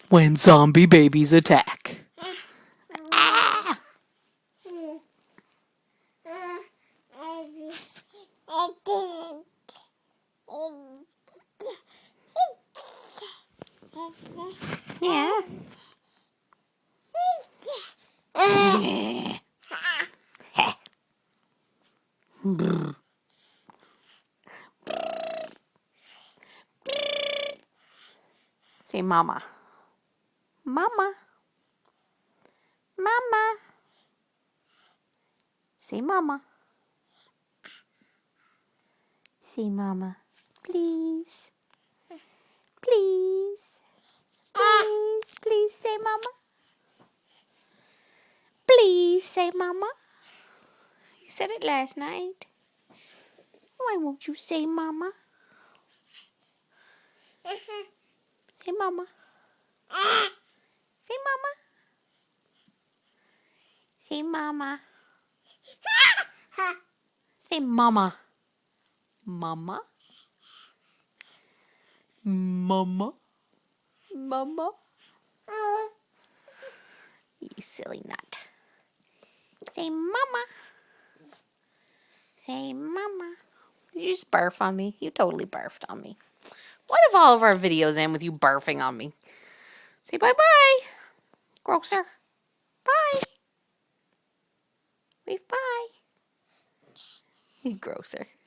when zombie babies attack. Ah! Yeah. Say mama. Mama. Mama. Say mama. Say mama. Please. Please. Please. Please say mama. Please say mama. You said it last night. Why won't you say mama? Say mama. Say mama. Say mama. Say mama. Mama. Mama. Mama. You silly nut. Say mama. Say mama. Did you just barf on me? You totally barfed on me. What if all of our videos end with you barfing on me? Say bye-bye. Grocer. Bye. Wave bye. Grocer.